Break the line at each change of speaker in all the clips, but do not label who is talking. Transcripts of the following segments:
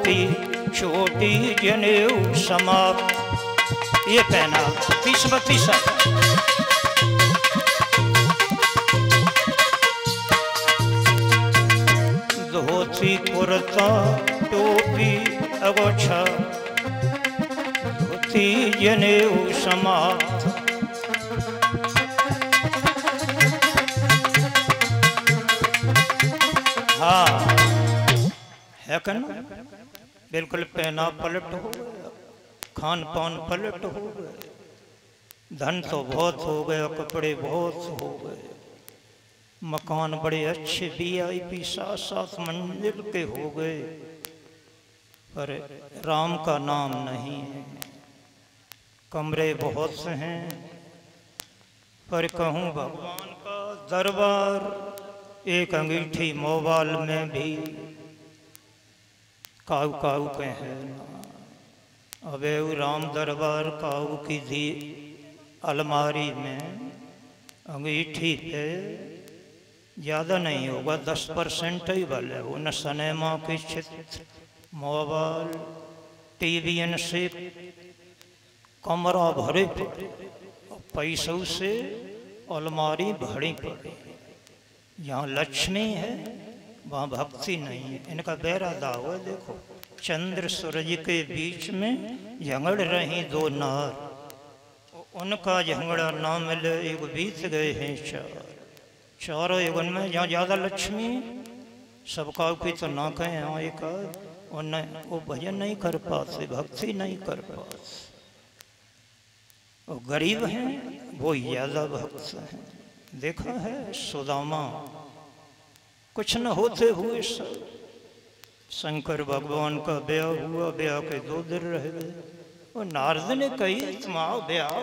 धोती छोटी जनेऊ समाप्त। ये पहना 30-32 धोती कुर्ता टोपी अगोछा धोती जनेऊ समाप्त। हाँ है कन बिल्कुल पहना पलट हो गया, खान पान पलट हो गए, धन तो बहुत हो गया, कपड़े बहुत हो गए, मकान बड़े अच्छे VIP 7-7 मंजिल के हो गए, पर राम का नाम नहीं है। कमरे बहुत से हैं, पर कहूँ भगवान का दरबार एक अंगीठी मोबाइल में भी काऊ काऊ के है ना। अबे राम दरबार काऊ की दी अलमारी में अंगीठी पे ज़्यादा नहीं होगा, 10% ही बल है वो। न सिनेमा के चित्र, मोबाइल, टीवीएन से कमरा भरे पड़े, पैसों से अलमारी भरी पड़ी। यहाँ लक्ष्मी है वहाँ भक्ति नहीं है। इनका बेरा दाव है। देखो चंद्र सूरज के बीच में झगड़ रही दो नार, उनका झगड़ा ना मिले एक बीत गए हैं चारों युगन में। जहाँ ज़्यादा लक्ष्मी सबका की तो ना कहें, यहाँ एक वो भजन नहीं कर पाते, भक्ति नहीं कर पाते। वो गरीब हैं वो ज़्यादा भक्त हैं। देखा है सुदामा कुछ न होते हुए सब शंकर भगवान का ब्याह हुआ, ब्याह के 2 दिन रह गए। और नारद ने कही तुम आओ ब्याह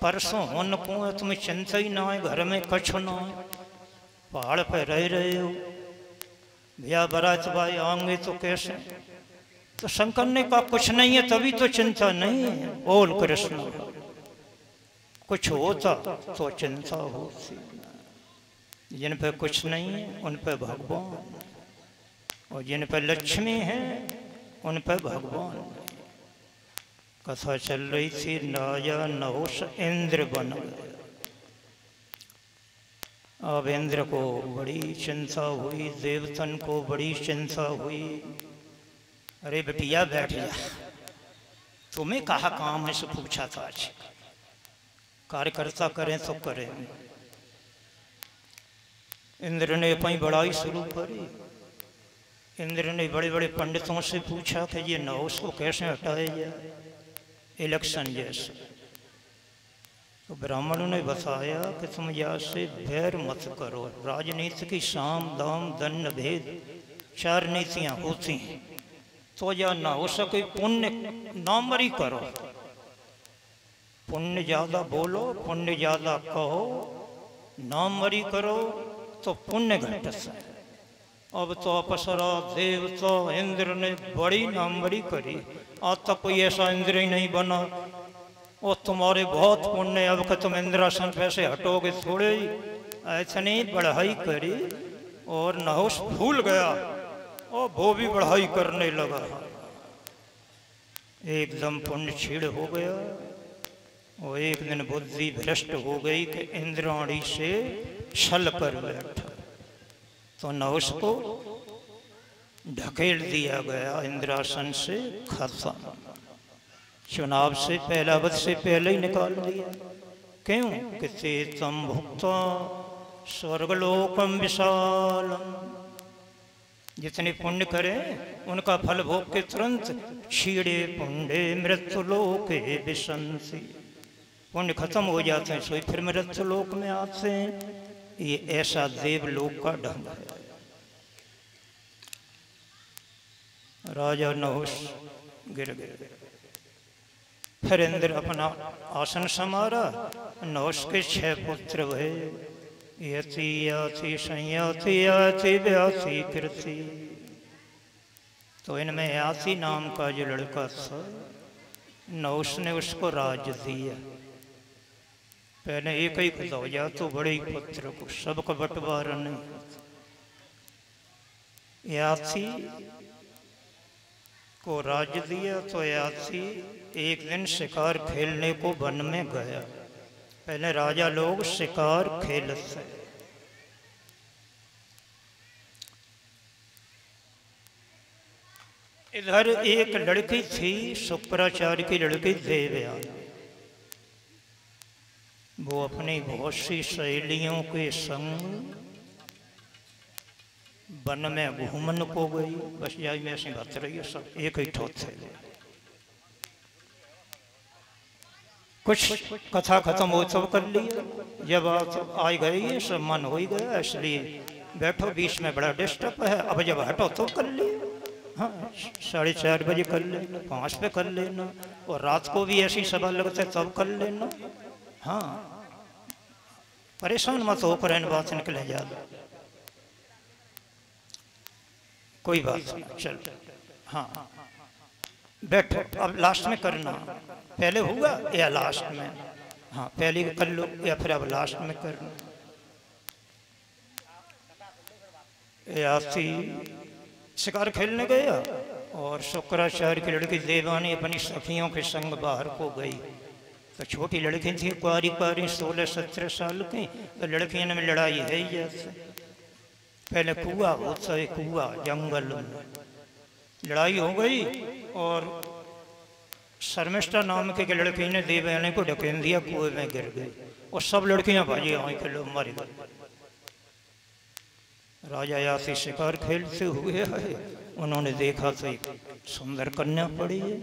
परसों होन को, तुम्हें चिंता ही ना है, घर में कछु ना है, पहाड़ पर रह रहे हो, ब्याह बारात भाई आएंगे तो कैसे। तो शंकर ने कहा कुछ नहीं है तभी तो चिंता नहीं है। बोल कृष्ण कुछ होता तो चिंता होती। जिन पे कुछ नहीं है उन पे भगवान, और जिन पे लक्ष्मी है उन पे भगवान। कथा चल रही थी, राजा नहुष इंद्र बन गया। अब इंद्र को बड़ी चिंता हुई, देवतन को बड़ी चिंता हुई। अरे बेटिया बैठ जा, तुम्हें कहा काम है सो पूछा था। आज कार्यकर्ता करें तो करें। इंद्र ने अपनी बड़ाई शुरू करी। इंद्र ने बड़े बड़े पंडितों से पूछा कि ये नहुष को कैसे हटाया जाए, इलेक्शन जैसे। तो ब्राह्मणों ने बताया कि तुम यहाँ से बैर मत करो। राजनीति की साम दाम दंड भेद 4 नीतियाँ होती हैं, तो या ना हो सके पुण्य नामरी करो। पुण्य ज़्यादा बोलो, पुण्य ज़्यादा कहो, नामरी करो तो पुण्य घट से। अब तो अप्सरा देवता इंद्र ने बड़ी नामरी करी। आज तक कोई ऐसा इंद्र ही नहीं बना। और तुम्हारे बहुत पुण्य, अब कि तुम इंद्रासन पे से हटोगे थोड़े ही। ऐसनी बढ़ाई करी और नहुष भूल गया और वो भी बढ़ाई करने लगा। एकदम पुण्य छीड़ हो गया। और एक दिन बुद्धि भ्रष्ट हो गई कि इंद्राणी से छल कर बैठा, तो नहुष को ढकेल दिया गया इंद्रासन से। खत्म। चुनाव से पहला वध से पहले ही निकाल दिया। क्यों कि ते तम भुक्ता स्वर्गलोकम विशालम। जितने पुण्य करें उनका फल भोग के तुरंत क्षीणे पुण्य मृत्यु लोके विशंसी। पुण्य खत्म हो जाते हैं सो फिर मृत्यु लोक में आते हैं। ये ऐसा देवलोक का ढंग है। राजा नहुष गिर गए। फिर इंद्र अपना आसन संवारा। नहुष के 6 पुत्र हुए, यति याति संयाति याति व्याति कृति। तो इनमें याति नाम का जो लड़का था, नहुष ने उसको राज दिया। पहले एक ही हो जा तो बड़े ही पुत्र को, सबका बंटवारा नहीं। याति को राज्य दिया तो यासी एक दिन शिकार खेलने को वन में गया। पहले राजा लोग शिकार खेलते, इधर एक लड़की थी शुक्राचार्य की लड़की देवयानी। वो अपनी बहुत सी सहेलियों के संग वन में घूमन को गई। बस यही में ऐसी बात रही है, सब एक ही ठोत थे। कुछ कथा खत्म हो सब कर लिया, जब आप आ गई सब मन हो ही गया, इसलिए बैठो, बीच में बड़ा डिस्टर्ब है, अब जब हटो तो कर लिया। हाँ 4:30 बजे कर लेना, 5 पे कर लेना, और रात को भी ऐसी सभा लगता है तब कर लेना। हाँ परेशान मत हो, पर इन बात निकले ज्यादा, कोई बात नहीं, चल। हाँ बैठो, अब लास्ट में करना, पहले होगा या लास्ट में? हाँ पहले कर लो या फिर अब लास्ट में करना। यासी शिकार खेलने गया और शुक्राचार्य की लड़की देवानी अपनी सखियों के संग बाहर को गई। तो छोटी लड़की थी, कुआरी कुआरी 16-17 साल की, तो लड़कियों में लड़ाई है ही जैसे। पहले कुआ होता है, कुआ जंगल में लड़ाई हो गई और शर्मिष्ठा नाम की लड़की ने देवयानी को ढकेल दिया, कुएं में गिर गई और सब लड़कियां भाजी आई के लोग मर गए। राजा यासी शिकार खेलते हुए है, उन्होंने देखा तो एक सुंदर कन्या पड़ी है।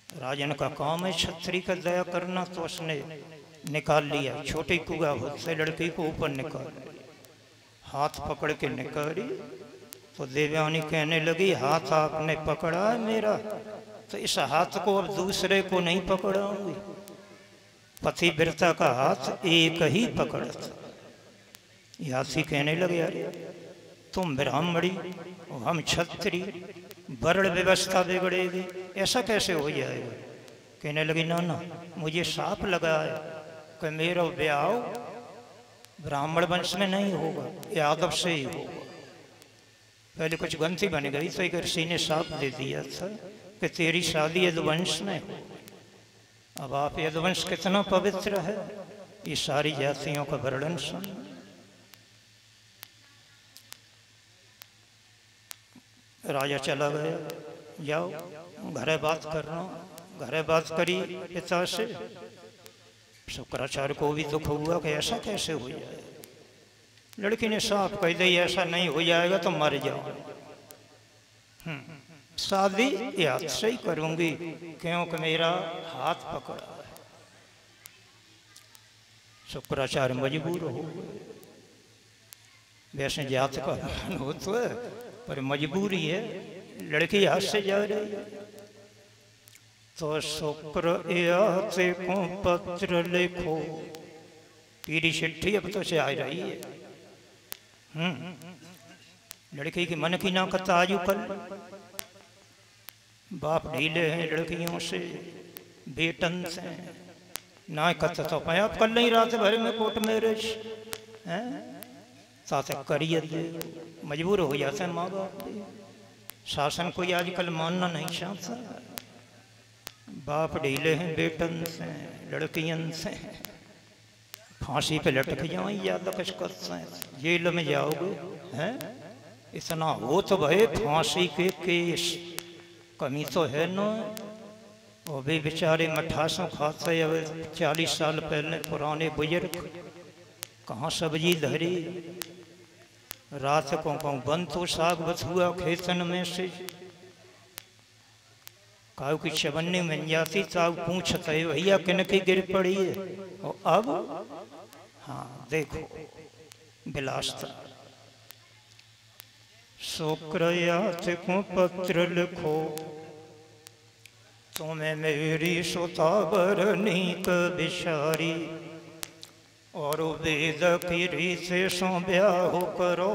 राजन का काम है छत्री का दया करना, तो उसने निकाल लिया, छोटी कुआ से लड़की को ऊपर निकाल, हाथ पकड़ के निकाली। तो देवयानी कहने लगी, हाथ आपने पकड़ा है मेरा, तो इस हाथ को अब दूसरे को नहीं पकड़ाऊंगी। पतिव्रता का हाथ एक ही पकड़ा था। यासी कहने लगे, अरे तुम ब्राह्मणी और हम क्षत्रिय, वर्ण व्यवस्था बिगड़ेगी, ऐसा कैसे हो जाएगा? कहने लगी, ना ना, मुझे साफ लगा है कि मेरा ब्याह ब्राह्मण वंश में नहीं होगा, यादव से ही होगा। पहले कुछ गलती बन गई तो एक ऋषि ने साफ दे दिया था कि तेरी शादी यदुवंश में हो। अब आप यदुवंश कितना पवित्र है, ये सारी जातियों का वर्णन सुन। राजा चला गया, जाओ घरे बात करना। घरे बात करी पिता से। शुक्राचार्य को भी दुख हुआ कि ऐसा कैसे हो जाए। लड़की ने साफ कह दी, ऐसा नहीं हो जाएगा तो मर जाओ। शादी याद से ही करूंगी, क्योंकि मेरा हाथ पकड़ा है। शुक्राचार्य मजबूर हो गए। वैसे जात का हो तो है, पर मजबूरी है, लड़की हाथ से जा रही है। तो शुक्र याते को पत्र लिखो, पीरी चिट्ठी अब तो से आ रही है। लड़की की मन की ना कता आजू कल। बाप ढीले हैं लड़कियों से, बेटन से ना कता तो पाया कल नहीं, रात भर में कोर्ट मैरिज हैं साथ करिए, मजबूर हो जाते हैं माँ बाप। शासन कोई आजकल मानना नहीं चाहता। बाप ढीले हैं बेटन से, लड़कियन से। फांसी पे लटक जाओ या कुछ करते हैं, जेल में जाओगे हैं। इतना हो तो भाई, फांसी के केस कमी तो है ना। वो भी बेचारे मठासों खाते, अब 40 साल पहले पुराने बुजुर्ग कहाँ सब्जी धरी। रात को कहूँ बन तो साग बथुआ खेतन में से, काऊ की चवन्नी बन जाती तो पूछते भैया किनकी गिर पड़ी है। और अब हाँ देखो बिलासता। शुक्रयात को पत्र लिखो, तुम्हें मेरी सुतावर नीक बिचारी, और वेद की रीत से ब्याह करो,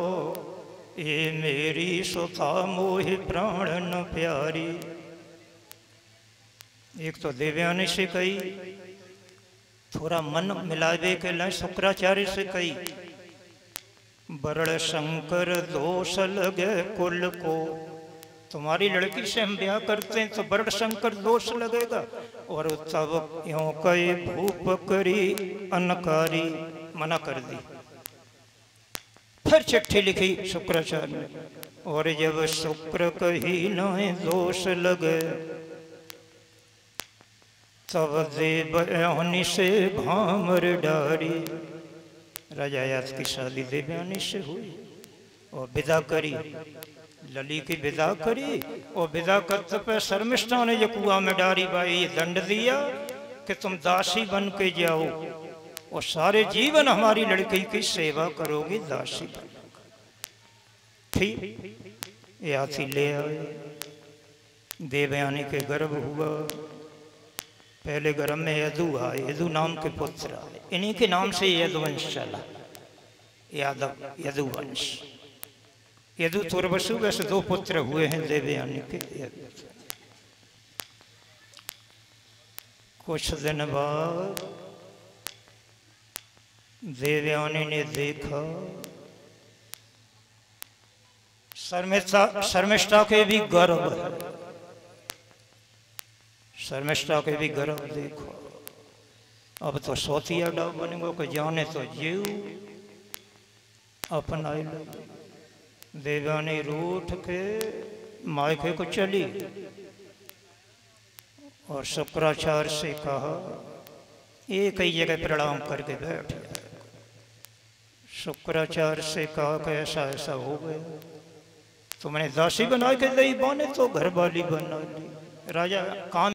ये मेरी सुता मोहि प्राण न प्यारी। एक तो देवयानी से कही, थोड़ा मन मिलावे के लिए शुक्राचार्य से कही। बरड़ शंकर दोष लगे कुल को, तुम्हारी लड़की से हम ब्याह करते हैं तो बरड़ शंकर दोष लगेगा। और तब यों कई भूप करी अनकारी, मना कर दी। फिर चिट्ठी लिखी शुक्राचार्य ने, और जब शुक्र कही न दोष लगे, तब देवयानी से भामर डारी। राजा याद की शादी देवयानी से हुई और विदा करी, लली की विदा करी। और विदा करते पे शर्मिष्ठा ने जो कुआं में डारी भाई ये दंड दिया कि तुम दासी बन के जाओ और सारे जीवन हमारी लड़की की सेवा करोगी, दासी बन। ठीक यासी ले आए, देवयानी के गर्भ हुआ। पहले गर्भ में यदु आए, यदु नाम के पुत्र आए, इन्हीं के नाम से यदुवंश चला, यादव यदुवंश। यदु तुर्वसु वैसे 2 पुत्र हुए हैं देवयानी के। कुछ दिन बाद देवयानी ने देखा शर्मिष्ठा के भी गर्भ है, शर्मिष्ठा के भी गर्भ देखो। अब तो सोतिया डाव बनेगो कि जाने तो जीव अपना। देवयानी रूठ के मायके को चली और शुक्राचार्य से कहा, एक ही जगह प्रणाम करके बैठ। शुक्राचार्य से कहा कि ऐसा ऐसा हो गया, तुमने दासी बना के दई बने तो घर वाली बना ली। राजा काम